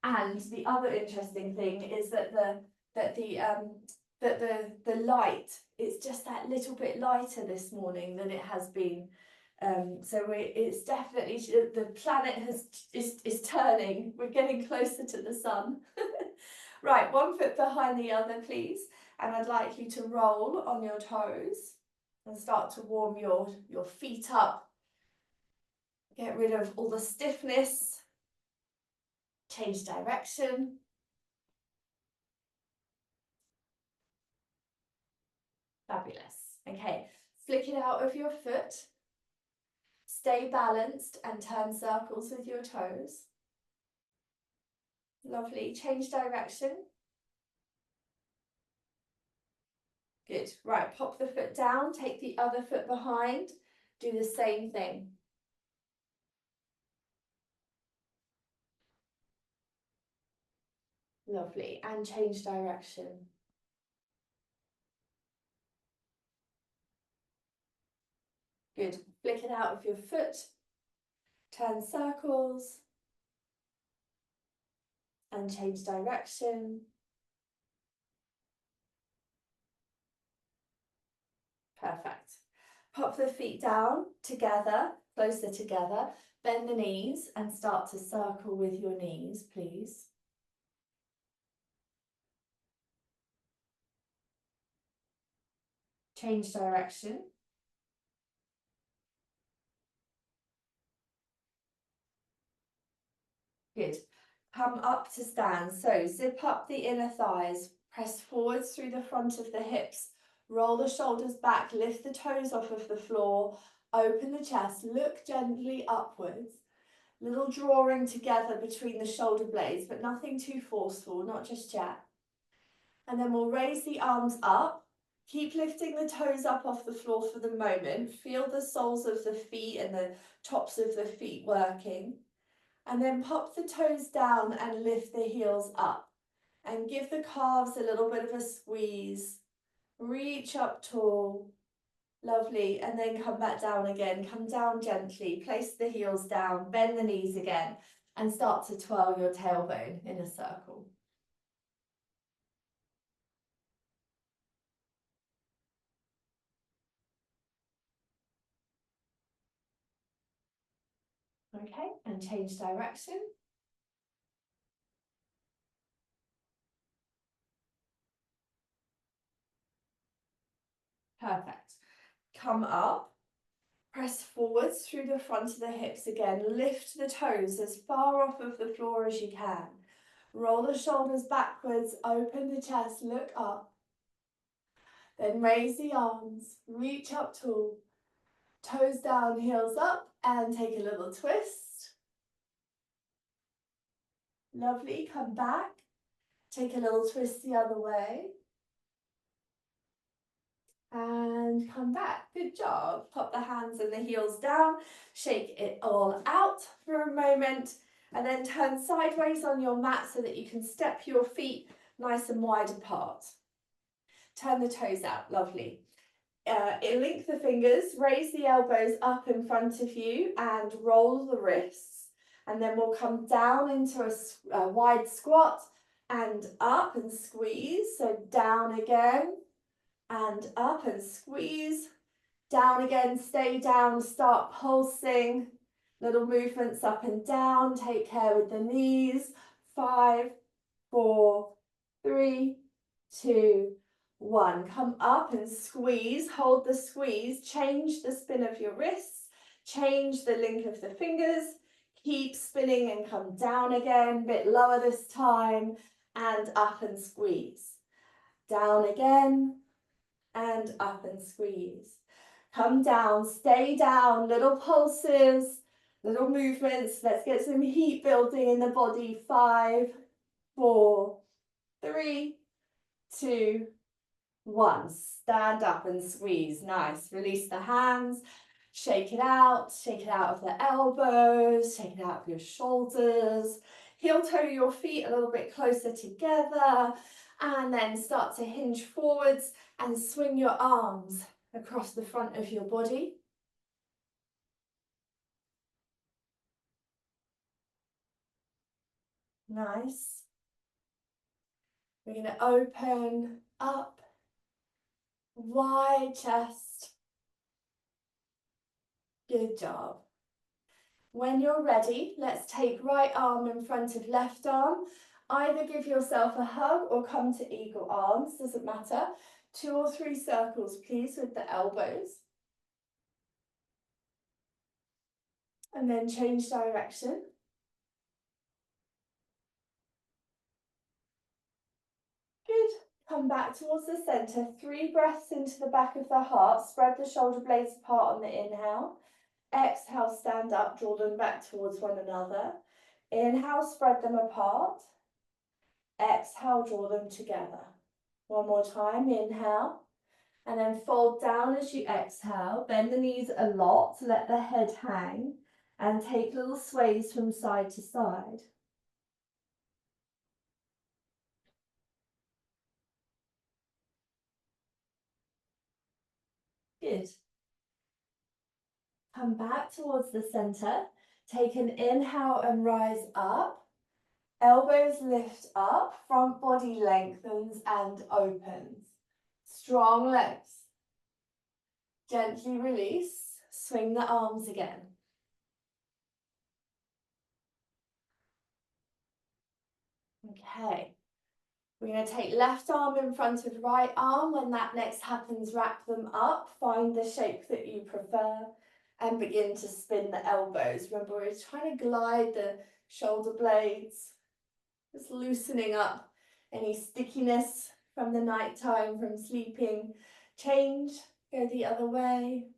And the other interesting thing is that the light, it's just that little bit lighter this morning than it has been. So it's definitely, the planet is turning. We're getting closer to the sun. Right, 1 foot behind the other, please. And I'd like you to roll on your toes and start to warm your feet up. Get rid of all the stiffness. Change direction. Fabulous. Okay, flick it out of your foot. Stay balanced and turn circles with your toes. Lovely. Change direction. Good. Right, pop the foot down, take the other foot behind. Do the same thing. Lovely. And change direction. Good. Flick it out of your foot. Turn circles. And change direction. Perfect. Pop the feet down together, closer together. Bend the knees and start to circle with your knees, please. Change direction. Good. Come up to stand. So zip up the inner thighs, press forwards through the front of the hips, roll the shoulders back, lift the toes off of the floor, open the chest, look gently upwards. Little drawing together between the shoulder blades, but nothing too forceful, not just yet. And then we'll raise the arms up. Keep lifting the toes up off the floor for the moment. Feel the soles of the feet and the tops of the feet working. And then pop the toes down and lift the heels up. And give the calves a little bit of a squeeze. Reach up tall. Lovely. And then come back down again. Come down gently. Place the heels down. Bend the knees again. And start to twirl your tailbone in a circle. Okay, and change direction. Perfect. Come up, press forwards through the front of the hips again. Lift the toes as far off of the floor as you can. Roll the shoulders backwards, open the chest, look up. Then raise the arms, reach up tall. Toes down, heels up, and take a little twist. Lovely, come back. Take a little twist the other way. And come back. Good job. Pop the hands and the heels down. Shake it all out for a moment. And then turn sideways on your mat so that you can step your feet nice and wide apart. Turn the toes out. Lovely. Link the fingers. Raise the elbows up in front of you and roll the wrists. And then we'll come down into a wide squat and up and squeeze. So down again. And up and squeeze, down again, stay down, start pulsing, little movements up and down, take care with the knees, 5, 4, 3, 2, 1. Come up and squeeze, hold the squeeze, change the spin of your wrists, change the link of the fingers, keep spinning and come down again, bit lower this time, and up and squeeze. Down again, and up and squeeze. Come down, stay down, little pulses, little movements. Let's get some heat building in the body. 5, 4, 3, 2, 1. Stand up and squeeze. Nice. Release the hands. Shake it out of the elbows, shake it out of your shoulders. Heel toe your feet a little bit closer together. And then start to hinge forwards and swing your arms across the front of your body. Nice. We're going to open up, wide chest. Good job. When you're ready, let's take right arm in front of left arm. Either give yourself a hug or come to eagle arms, doesn't matter. 2 or 3 circles, please, with the elbows. And then change direction. Good. Come back towards the center. 3 breaths into the back of the heart. Spread the shoulder blades apart on the inhale. Exhale, stand up, draw them back towards one another. Inhale, spread them apart. Exhale, draw them together. One more time, inhale. And then fold down as you exhale. Bend the knees a lot, let the head hang. And take little sways from side to side. Good. Come back towards the center. Take an inhale and rise up. Elbows lift up, front body lengthens and opens. Strong legs. Gently release, swing the arms again. Okay, we're going to take left arm in front of right arm. When that next happens, wrap them up, find the shape that you prefer and begin to spin the elbows. Remember, we're trying to glide the shoulder blades, just loosening up any stickiness from the night time, from sleeping. Change, go the other way.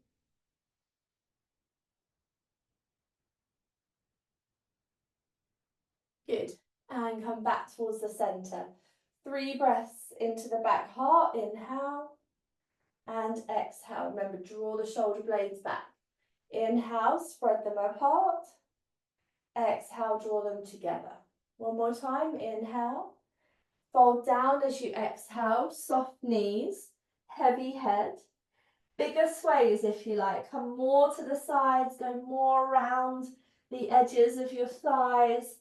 Good. And come back towards the center. 3 breaths into the back heart. Inhale and exhale. Remember, draw the shoulder blades back. Inhale, spread them apart. Exhale, draw them together. One more time. Inhale. Fold down as you exhale. Soft knees, heavy head. Bigger sways if you like. Come more to the sides, go more around the edges of your thighs.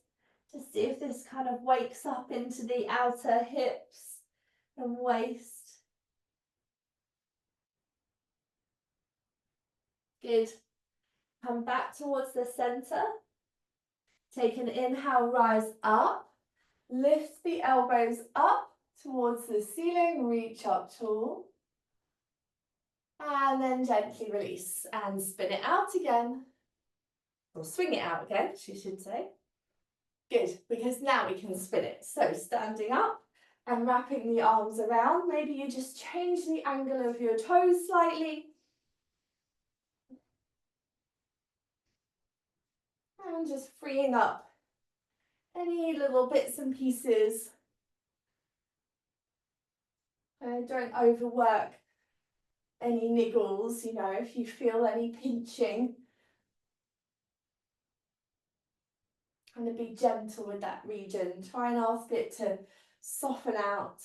To see if this kind of wakes up into the outer hips and waist. Good. Come back towards the center. Take an inhale, rise up. Lift the elbows up towards the ceiling, reach up tall. And then gently release and spin it out again. Or swing it out again, she should say. Good, because now we can spin it. So standing up and wrapping the arms around. Maybe you just change the angle of your toes slightly. And just freeing up any little bits and pieces. Don't overwork any niggles, you know, if you feel any pinching. Kind of be gentle with that region. Try and ask it to soften out.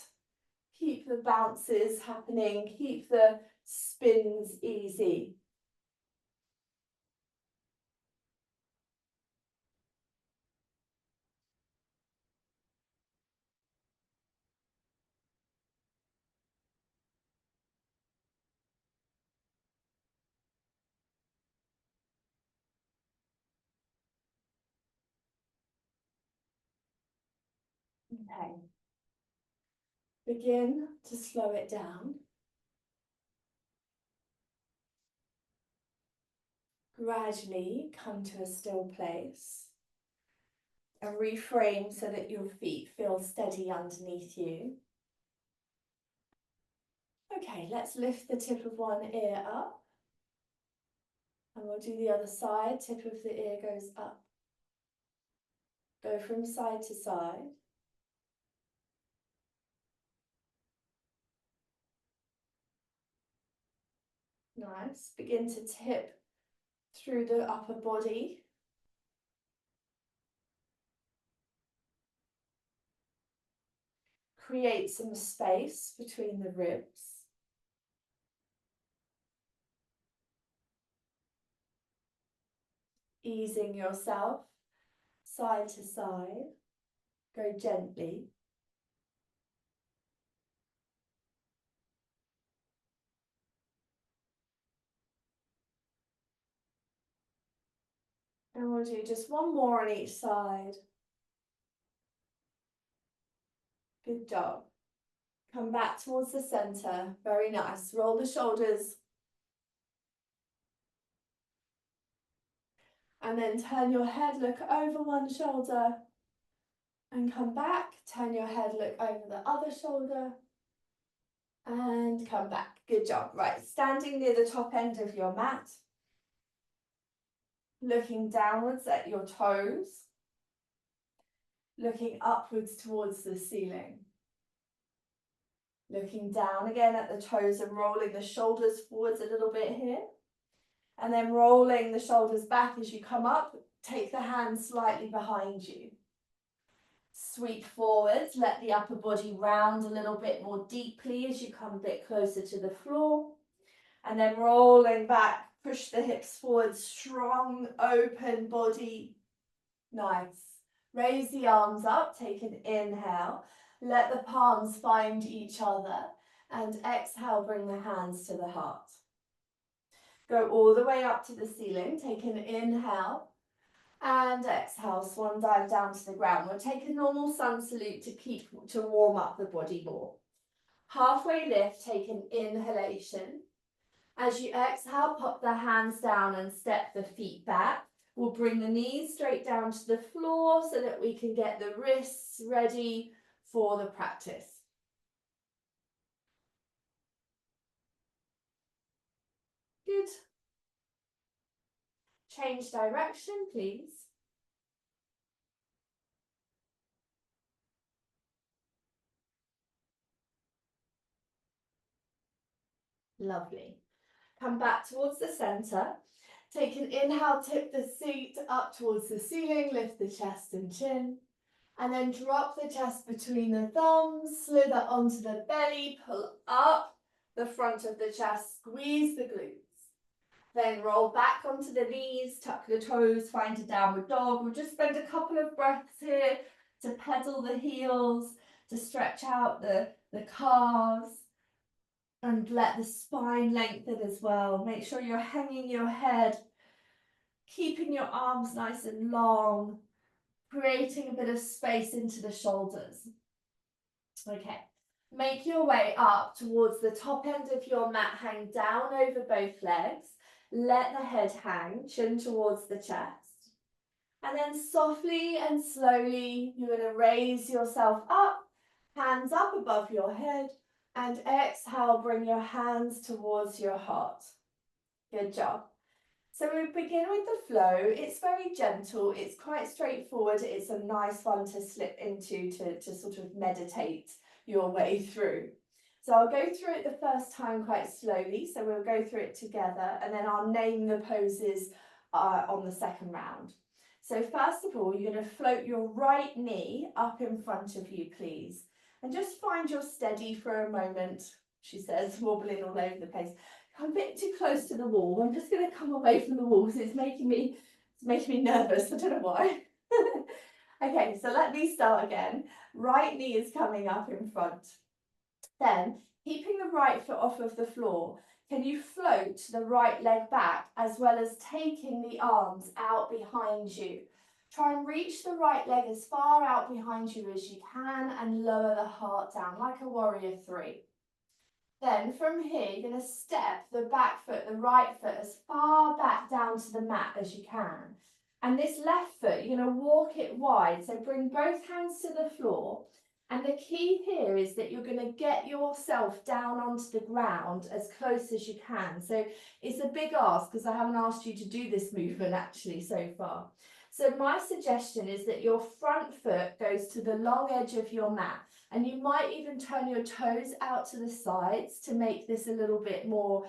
Keep the bounces happening. Keep the spins easy. Okay. Begin to slow it down. Gradually come to a still place. And reframe so that your feet feel steady underneath you. Okay, let's lift the tip of one ear up. And we'll do the other side. Tip of the ear goes up. Go from side to side. Nice. Begin to tip through the upper body. Create some space between the ribs. Easing yourself side to side. Go gently. And we'll do just one more on each side. Good job. Come back towards the center. Very nice. Roll the shoulders. And then turn your head, look over one shoulder. And come back. Turn your head, look over the other shoulder. And come back. Good job. Right, standing near the top end of your mat. Looking downwards at your toes. Looking upwards towards the ceiling. Looking down again at the toes and rolling the shoulders forwards a little bit here. And then rolling the shoulders back as you come up. Take the hands slightly behind you. Sweep forwards, let the upper body round a little bit more deeply as you come a bit closer to the floor. And then rolling back, push the hips forward, strong, open body. Nice. Raise the arms up, take an inhale. Let the palms find each other. And exhale, bring the hands to the heart. Go all the way up to the ceiling, take an inhale. And exhale, swan dive down to the ground. We'll take a normal sun salute to warm up the body more. Halfway lift, take an inhalation. As you exhale, pop the hands down and step the feet back. We'll bring the knees straight down to the floor so that we can get the wrists ready for the practice. Good. Change direction, please. Lovely. Come back towards the center. Take an inhale, tip the seat up towards the ceiling, lift the chest and chin. And then drop the chest between the thumbs, slither onto the belly, pull up the front of the chest, squeeze the glutes. Then roll back onto the knees, tuck the toes, find a downward dog. We'll just spend a couple of breaths here to pedal the heels, to stretch out the calves. And let the spine lengthen as well. Make sure you're hanging your head, keeping your arms nice and long, creating a bit of space into the shoulders. Okay, make your way up towards the top end of your mat, hang down over both legs. Let the head hang, chin towards the chest. And then softly and slowly, you're going to raise yourself up, hands up above your head. And exhale, bring your hands towards your heart. Good job. So we begin with the flow. It's very gentle. It's quite straightforward. It's a nice one to slip into to sort of meditate your way through. So I'll go through it the first time quite slowly. So we'll go through it together and then I'll name the poses on the second round. So first of all, you're going to float your right knee up in front of you, please. And just find you're steady for a moment, she says, wobbling all over the place. I'm a bit too close to the wall. I'm just going to come away from the wall because it's making me nervous. I don't know why. Okay, so let me start again. Right knee is coming up in front. Then, keeping the right foot off of the floor, can you float the right leg back as well as taking the arms out behind you? Try and reach the right leg as far out behind you as you can and lower the heart down like a warrior three. Then from here, you're going to step the back foot, the right foot, as far back down to the mat as you can. And this left foot, you're going to walk it wide. So bring both hands to the floor. And the key here is that you're going to get yourself down onto the ground as close as you can. So it's a big ask because I haven't asked you to do this movement actually so far. So my suggestion is that your front foot goes to the long edge of your mat, and you might even turn your toes out to the sides to make this a little bit more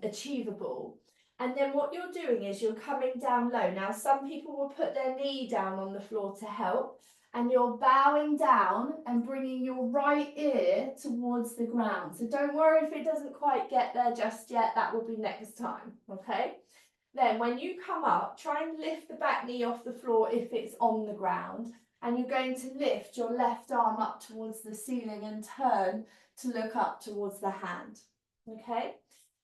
achievable. And then what you're doing is you're coming down low. Now, some people will put their knee down on the floor to help, and you're bowing down and bringing your right ear towards the ground. So don't worry if it doesn't quite get there just yet. That will be next time, okay? Then when you come up, try and lift the back knee off the floor if it's on the ground, and you're going to lift your left arm up towards the ceiling and turn to look up towards the hand. Okay?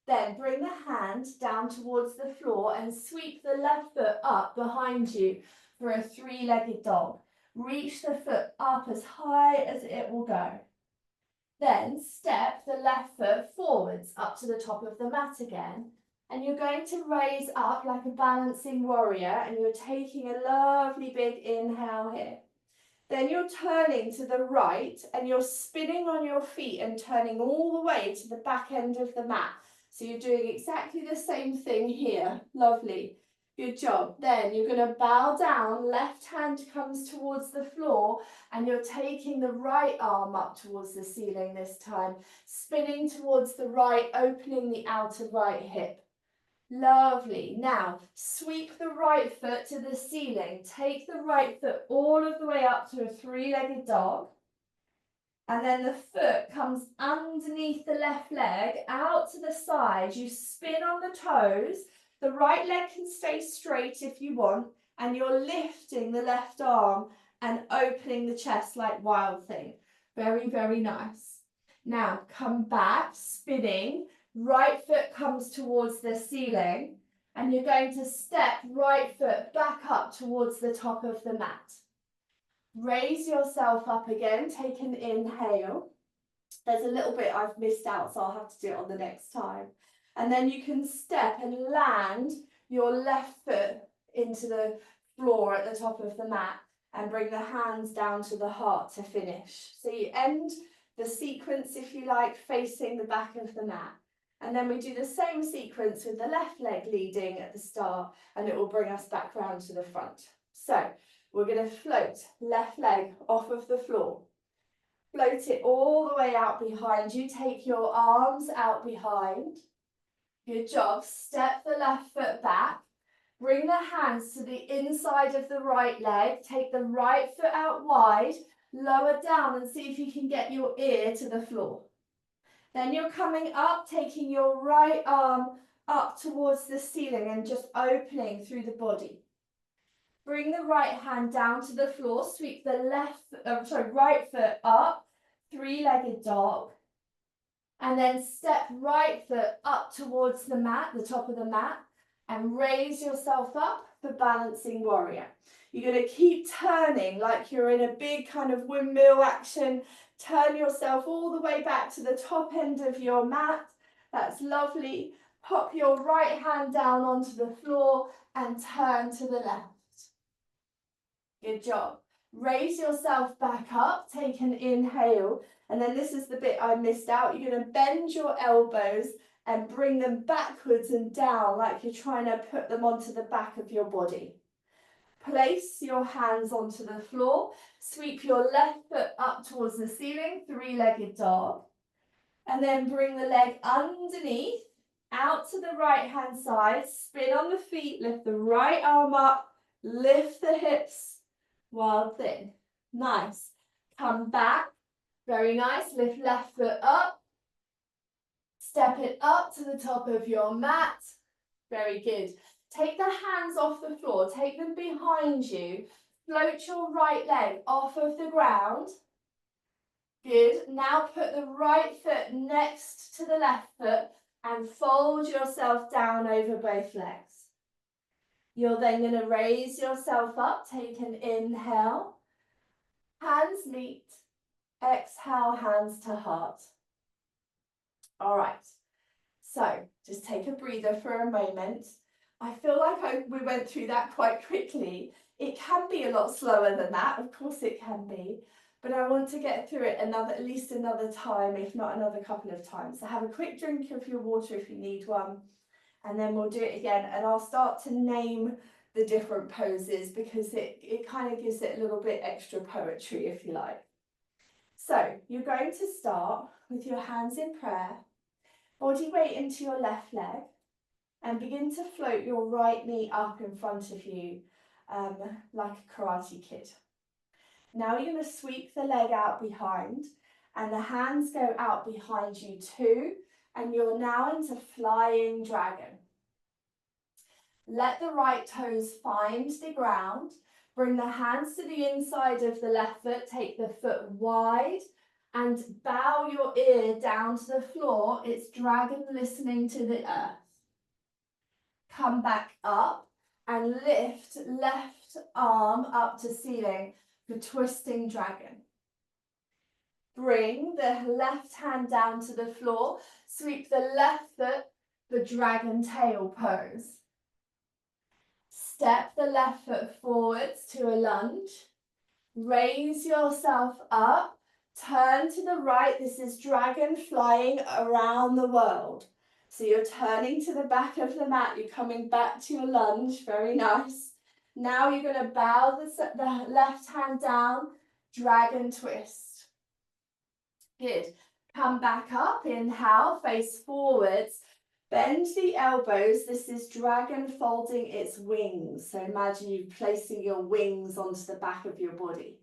Then bring the hand down towards the floor and sweep the left foot up behind you for a three-legged dog. Reach the foot up as high as it will go. Then step the left foot forwards up to the top of the mat again. And you're going to raise up like a balancing warrior, and you're taking a lovely big inhale here. Then you're turning to the right and you're spinning on your feet and turning all the way to the back end of the mat. So you're doing exactly the same thing here. Lovely. Good job. Then you're going to bow down, left hand comes towards the floor, and you're taking the right arm up towards the ceiling this time, spinning towards the right, opening the outer right hip. Lovely. Now, sweep the right foot to the ceiling. Take the right foot all of the way up to a three-legged dog. And then the foot comes underneath the left leg, out to the side. You spin on the toes. The right leg can stay straight if you want. And you're lifting the left arm and opening the chest like Wild Thing. Very, very nice. Now, come back, spinning. Right foot comes towards the ceiling, and you're going to step right foot back up towards the top of the mat. Raise yourself up again, take an inhale. There's a little bit I've missed out, so I'll have to do it on the next time. And then you can step and land your left foot into the floor at the top of the mat and bring the hands down to the heart to finish. So you end the sequence, if you like, facing the back of the mat. And then we do the same sequence with the left leg leading at the start, and it will bring us back round to the front. So we're going to float left leg off of the floor. Float it all the way out behind you. Take your arms out behind. Good job. Step the left foot back. Bring the hands to the inside of the right leg. Take the right foot out wide. Lower down and see if you can get your ear to the floor. Then you're coming up, taking your right arm up towards the ceiling and just opening through the body. Bring the right hand down to the floor, sweep the right foot up, three-legged dog. And then step right foot up towards the mat, the top of the mat, and raise yourself up for balancing warrior. You're going to keep turning like you're in a big kind of windmill action. Turn yourself all the way back to the top end of your mat. That's lovely. Pop your right hand down onto the floor and turn to the left. Good job. Raise yourself back up. Take an inhale. And then this is the bit I missed out. You're going to bend your elbows and bring them backwards and down like you're trying to put them onto the back of your body. Place your hands onto the floor. Sweep your left foot up towards the ceiling, three-legged dog. And then bring the leg underneath, out to the right-hand side. Spin on the feet, lift the right arm up, lift the hips. Wild Thing. Nice. Come back. Very nice. Lift left foot up. Step it up to the top of your mat. Very good. Take the hands off the floor, take them behind you. Float your right leg off of the ground. Good. Now put the right foot next to the left foot and fold yourself down over both legs. You're then going to raise yourself up, take an inhale. Hands meet. Exhale, hands to heart. All right. So just take a breather for a moment. I feel like we went through that quite quickly. It can be a lot slower than that, of course it can be, but I want to get through it at least another time, if not another couple of times. So have a quick drink of your water if you need one, and then we'll do it again, and I'll start to name the different poses because it kind of gives it a little bit extra poetry, if you like. So you're going to start with your hands in prayer, body weight into your left leg, and begin to float your right knee up in front of you like a Karate Kid. Now you're going to sweep the leg out behind and the hands go out behind you too, and you're now into Flying Dragon. Let the right toes find the ground. Bring the hands to the inside of the left foot, take the foot wide and bow your ear down to the floor. It's dragon listening to the earth. Come back up and lift left arm up to ceiling for twisting dragon. Bring the left hand down to the floor, sweep the left foot for dragon tail pose. Step the left foot forwards to a lunge. Raise yourself up, turn to the right. This is dragon flying around the world. So you're turning to the back of the mat, you're coming back to your lunge, very nice. Now you're going to bow the left hand down, dragon twist. Good. Come back up, inhale, face forwards. Bend the elbows. This is dragon folding its wings. So imagine you placing your wings onto the back of your body.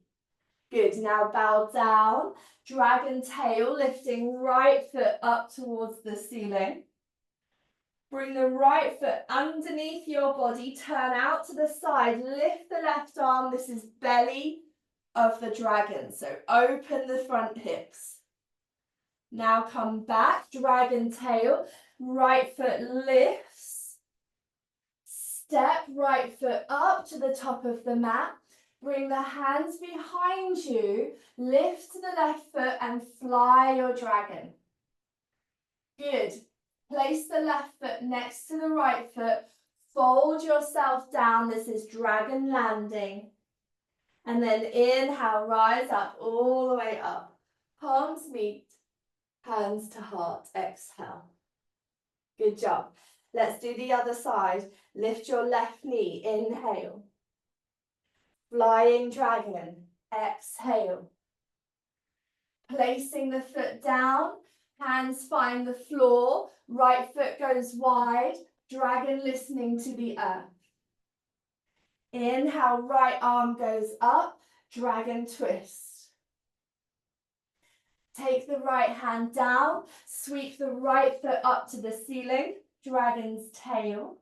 Good. Now bow down. Dragon tail, lifting right foot up towards the ceiling. Bring the right foot underneath your body. Turn out to the side. Lift the left arm. This is belly of the dragon. So open the front hips. Now come back, dragon tail, right foot lifts, step right foot up to the top of the mat, bring the hands behind you, lift the left foot and fly your dragon. Good. Place the left foot next to the right foot, fold yourself down, this is dragon landing. And then inhale, rise up, all the way up, palms meet. Hands to heart, exhale. Good job. Let's do the other side. Lift your left knee, inhale. Flying dragon, exhale. Placing the foot down, hands find the floor, right foot goes wide, dragon listening to the earth. Inhale, right arm goes up, dragon twist. Take the right hand down, sweep the right foot up to the ceiling, dragon's tail.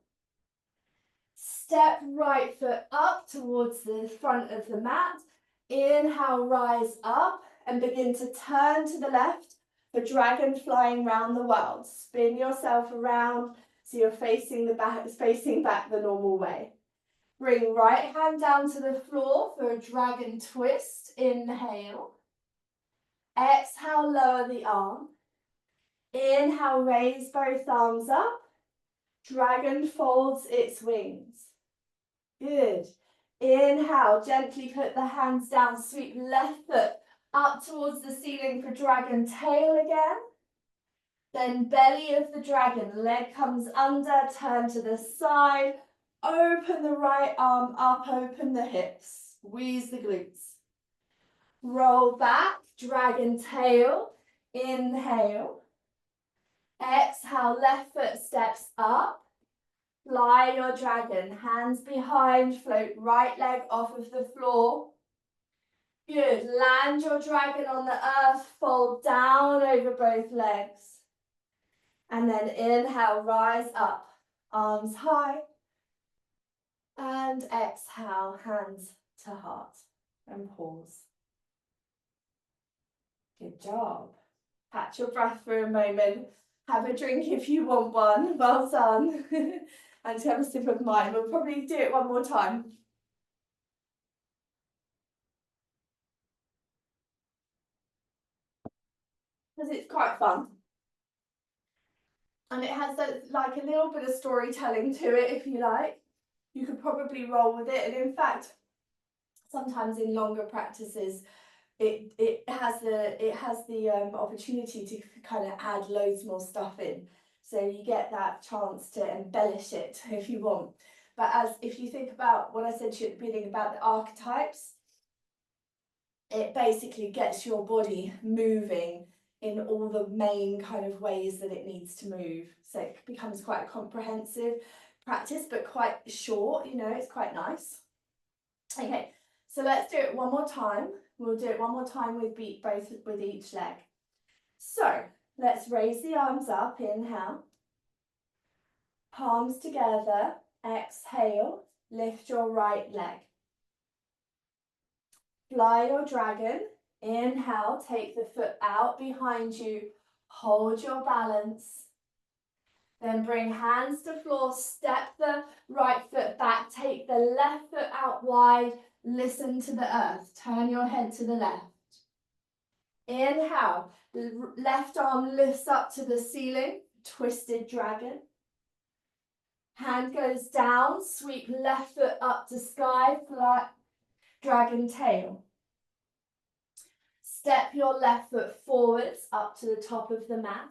Step right foot up towards the front of the mat. Inhale, rise up and begin to turn to the left for dragon flying round the world. Spin yourself around so you're facing back the normal way. Bring right hand down to the floor for a dragon twist. Inhale. Exhale, lower the arm. Inhale, raise both arms up. Dragon folds its wings. Good. Inhale, gently put the hands down, sweep left foot up towards the ceiling for dragon tail again. Then belly of the dragon, leg comes under, turn to the side. Open the right arm up, open the hips. Squeeze the glutes. Roll back, dragon tail, inhale. Exhale, left foot steps up. Fly your dragon, hands behind, float right leg off of the floor. Good, land your dragon on the earth, fold down over both legs. And then inhale, rise up, arms high. And exhale, hands to heart and pause. Good job. Catch your breath for a moment. Have a drink if you want one. Well done. And have a sip of mine. We'll probably do it one more time. Because it's quite fun. And it has like a little bit of storytelling to it, if you like. You could probably roll with it. And in fact, sometimes in longer practices, it has the opportunity to kind of add loads more stuff in, so you get that chance to embellish it if you want. But if you think about what I said to you at the beginning about the archetypes, it basically gets your body moving in all the main kind of ways that it needs to move, so it becomes quite a comprehensive practice, but quite short, you know, it's quite nice. Okay, so let's do it one more time. We'll do it one more time with each leg. So let's raise the arms up, inhale. Palms together, exhale, lift your right leg. Fly your dragon. Inhale, take the foot out behind you. Hold your balance. Then bring hands to floor, step the right foot back, take the left foot out wide, listen to the earth. Turn your head to the left. Inhale, left arm lifts up to the ceiling, twisted dragon. Hand goes down, sweep left foot up to sky, flat dragon tail. Step your left foot forwards up to the top of the mat.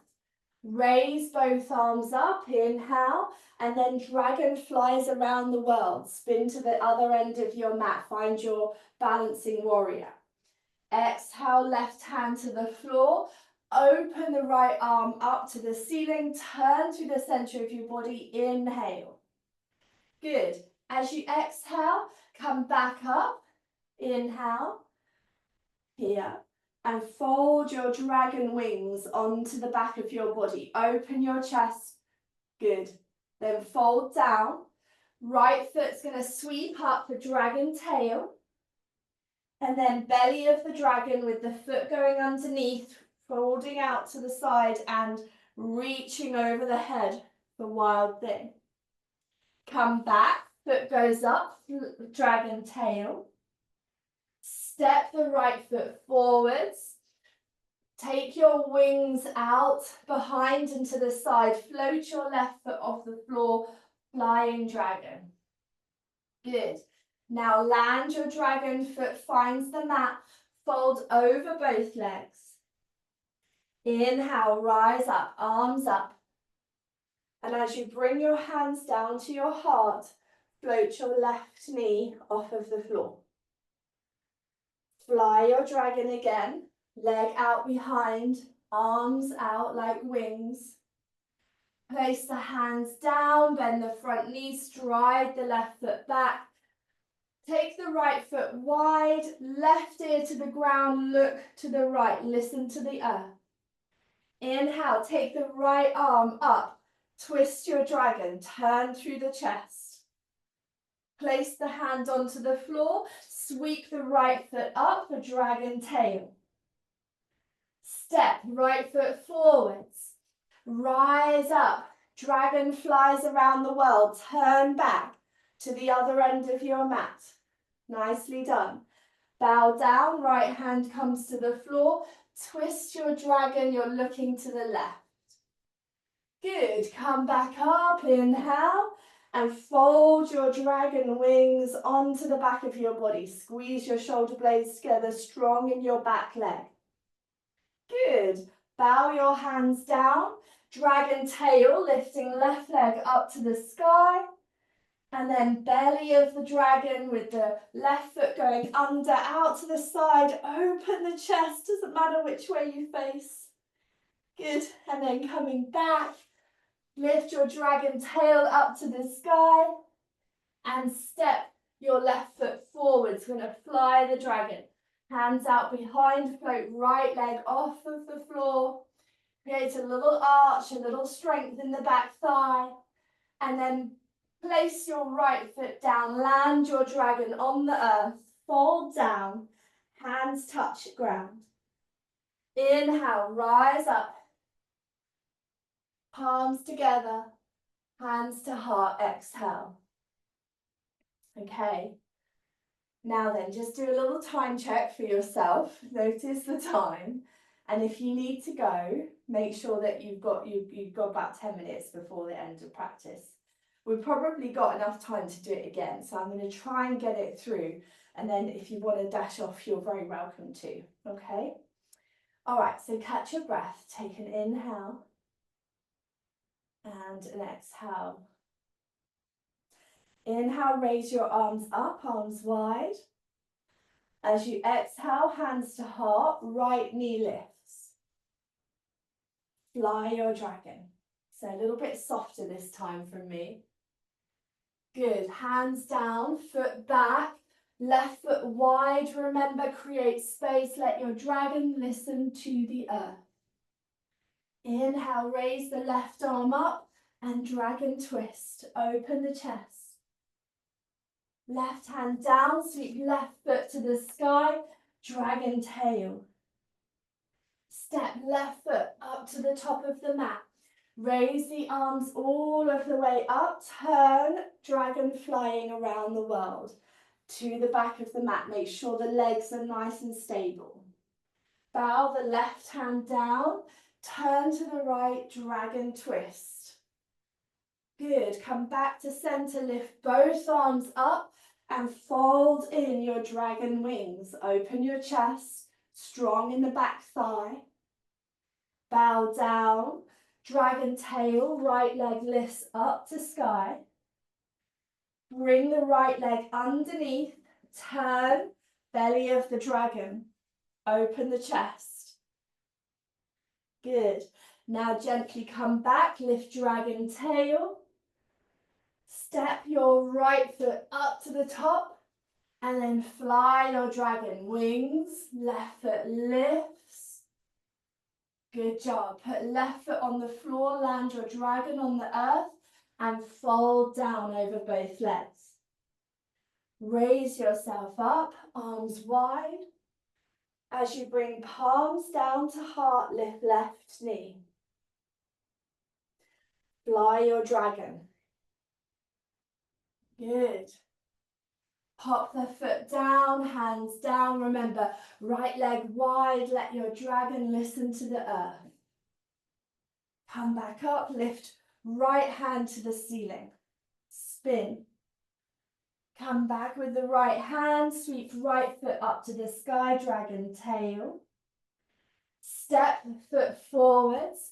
Raise both arms up, inhale, and then dragon flies around the world. Spin to the other end of your mat, find your balancing warrior. Exhale, left hand to the floor. Open the right arm up to the ceiling. Turn through the center of your body. Inhale. Good. As you exhale, come back up. Inhale. Here. And fold your dragon wings onto the back of your body. Open your chest. Good. Then fold down. Right foot's going to sweep up the dragon tail. And then belly of the dragon with the foot going underneath, folding out to the side and reaching over the head for wild thing. Come back, foot goes up, dragon tail. Step the right foot forwards. Take your wings out behind and to the side. Float your left foot off the floor, flying dragon. Good. Now land your dragon, foot finds the mat, fold over both legs. Inhale, rise up, arms up. And as you bring your hands down to your heart, float your left knee off of the floor. Fly your dragon again, leg out behind, arms out like wings. Place the hands down, bend the front knee, stride the left foot back. Take the right foot wide, left ear to the ground, look to the right, listen to the earth. Inhale, take the right arm up, twist your dragon, turn through the chest. Place the hand onto the floor, sweep the right foot up for dragon tail. Step right foot forwards, rise up, dragon flies around the world, turn back to the other end of your mat. Nicely done. Bow down, right hand comes to the floor. Twist your dragon, you're looking to the left. Good, come back up, inhale, and fold your dragon wings onto the back of your body. Squeeze your shoulder blades together, strong in your back leg. Good, bow your hands down, dragon tail, lifting left leg up to the sky. And then belly of the dragon with the left foot going under, out to the side. Open the chest, doesn't matter which way you face. Good, and then coming back. Lift your dragon tail up to the sky. And step your left foot forwards. We're going to fly the dragon. Hands out behind, float right leg off of the floor. Create a little arch, a little strength in the back thigh. And then place your right foot down, land your dragon on the earth, fold down, hands touch ground. Inhale, rise up, palms together, hands to heart, exhale. Okay, now then, just do a little time check for yourself, notice the time, and if you need to go, make sure that you've got about 10 minutes before the end of practice. We've probably got enough time to do it again, so I'm going to try and get it through, and then if you want to dash off, you're very welcome to, okay? All right, so catch your breath, take an inhale and an exhale. Inhale, raise your arms up, arms wide. As you exhale, hands to heart, right knee lifts. Fly your dragon. So a little bit softer this time from me. Good, hands down, foot back, left foot wide. Remember, create space, let your dragon listen to the earth. Inhale, raise the left arm up and dragon twist. Open the chest. Left hand down, sweep left foot to the sky, dragon tail. Step left foot up to the top of the mat. Raise the arms all of the way up, turn, dragon flying around the world to the back of the mat. Make sure the legs are nice and stable. Bow the left hand down, turn to the right, dragon twist. Good, come back to center, lift both arms up and fold in your dragon wings. Open your chest, strong in the back thigh. Bow down, dragon tail, right leg lifts up to sky. Bring the right leg underneath, turn, belly of the dragon. Open the chest. Good. Now gently come back, lift dragon tail. Step your right foot up to the top and then fly your dragon wings. Left foot lifts. Good job. Put left foot on the floor, land your dragon on the earth and fold down over both legs. Raise yourself up, arms wide. As you bring palms down to heart, lift left knee. Fly your dragon. Good. Pop the foot down, hands down. Remember, right leg wide, let your dragon listen to the earth. Come back up, lift right hand to the ceiling. Spin. Come back with the right hand, sweep right foot up to the sky, dragon tail. Step the foot forwards,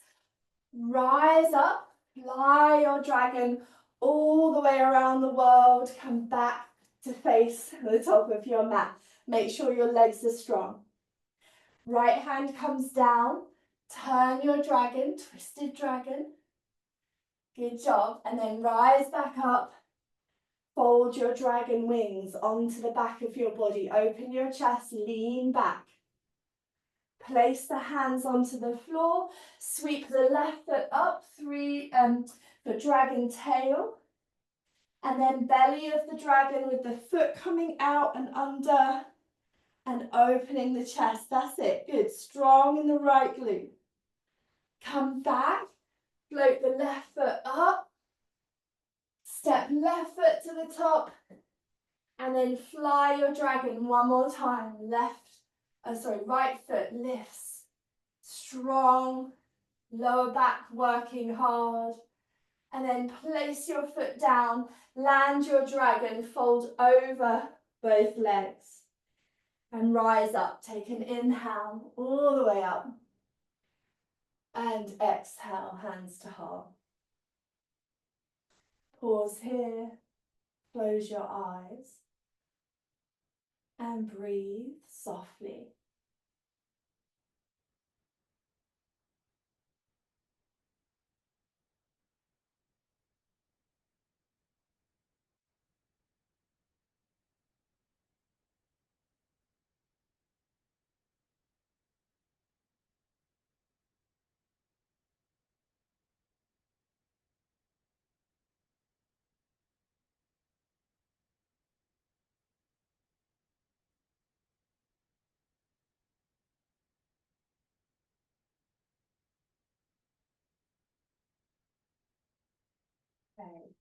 rise up, fly your dragon all the way around the world. Come back to face the top of your mat. Make sure your legs are strong. Right hand comes down, turn your dragon, twisted dragon. Good job. And then rise back up. Fold your dragon wings onto the back of your body. Open your chest, lean back. Place the hands onto the floor. Sweep the left foot up, for dragon tail. And then belly of the dragon with the foot coming out and under and opening the chest. That's it. Good. Strong in the right glute. Come back. Float the left foot up. Step left foot to the top. And then fly your dragon one more time. Right foot lifts. Strong. Lower back working hard. And then place your foot down. Land your dragon. Fold over both legs. And rise up. Take an inhale all the way up. And exhale, hands to heart. Pause here. Close your eyes. And breathe softly. Okay.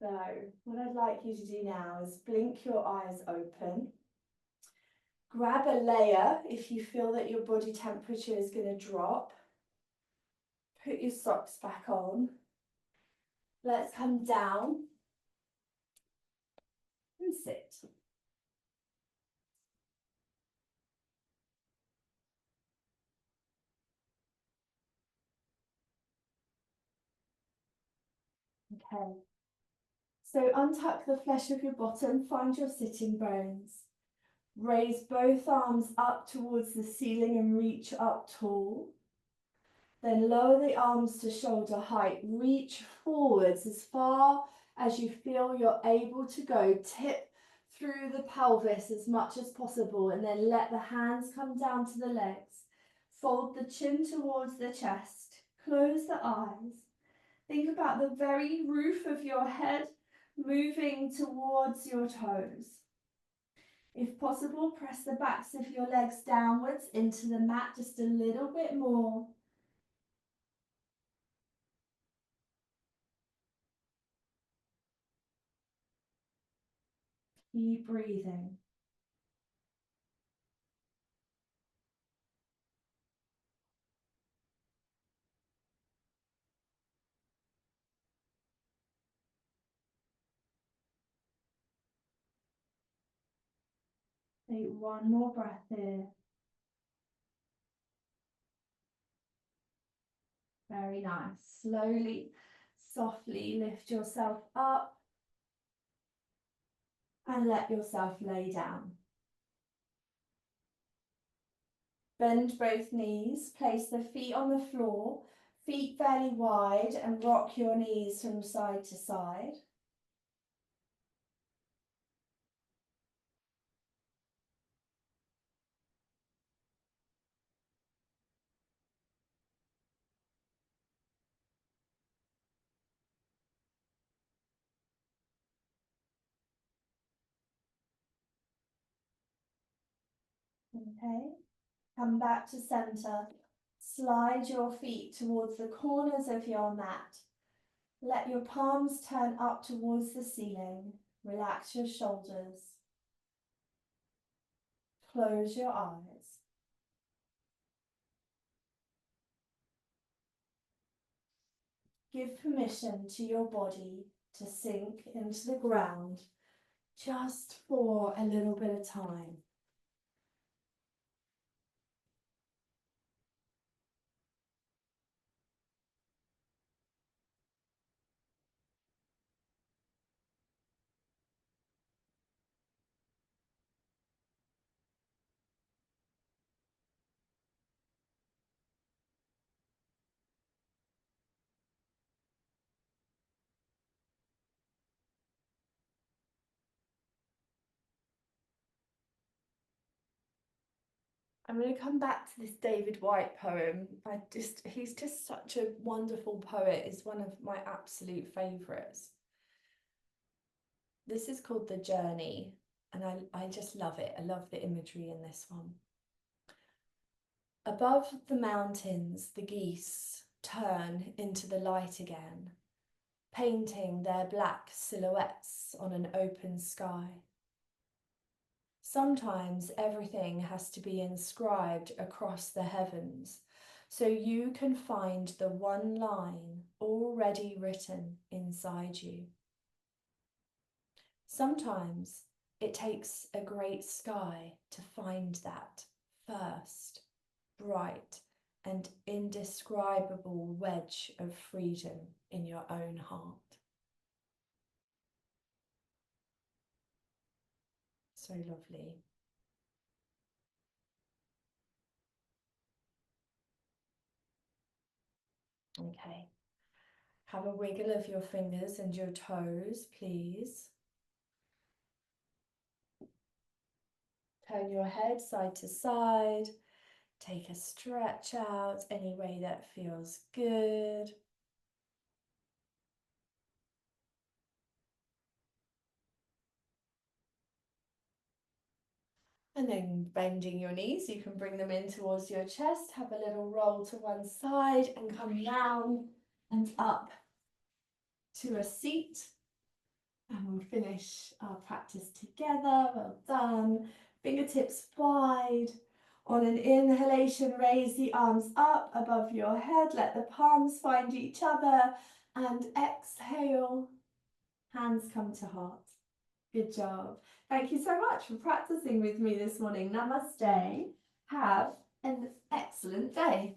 So what I'd like you to do now is blink your eyes open. Grab a layer if you feel that your body temperature is going to drop. Put your socks back on. Let's come down and sit. Okay. So untuck the flesh of your bottom, find your sitting bones. Raise both arms up towards the ceiling and reach up tall. Then lower the arms to shoulder height. Reach forwards as far as you feel you're able to go. Tip through the pelvis as much as possible and then let the hands come down to the legs. Fold the chin towards the chest. Close the eyes. Think about the very roof of your head moving towards your toes. If possible, press the backs of your legs downwards into the mat just a little bit more. Keep breathing. Take one more breath here. Very nice. Slowly, softly lift yourself up and let yourself lay down. Bend both knees, place the feet on the floor, feet fairly wide, and rock your knees from side to side. Okay, come back to center. Slide your feet towards the corners of your mat. Let your palms turn up towards the ceiling. Relax your shoulders. Close your eyes. Give permission to your body to sink into the ground just for a little bit of time. I'm going to come back to this David Whyte poem. He's just such a wonderful poet. It's one of my absolute favourites. This is called The Journey, and I just love it. I love the imagery in this one. Above the mountains, the geese turn into the light again, painting their black silhouettes on an open sky. Sometimes everything has to be inscribed across the heavens, so you can find the one line already written inside you. Sometimes it takes a great sky to find that first, bright and indescribable wedge of freedom in your own heart. So lovely. Okay. Have a wiggle of your fingers and your toes, please. Turn your head side to side. Take a stretch out any way that feels good. And then bending your knees, you can bring them in towards your chest, have a little roll to one side and come down and up to a seat. And we'll finish our practice together. Well done. Fingertips wide. On an inhalation, raise the arms up above your head. Let the palms find each other. And exhale, hands come to heart. Good job. Thank you so much for practicing with me this morning. Namaste. Have an excellent day.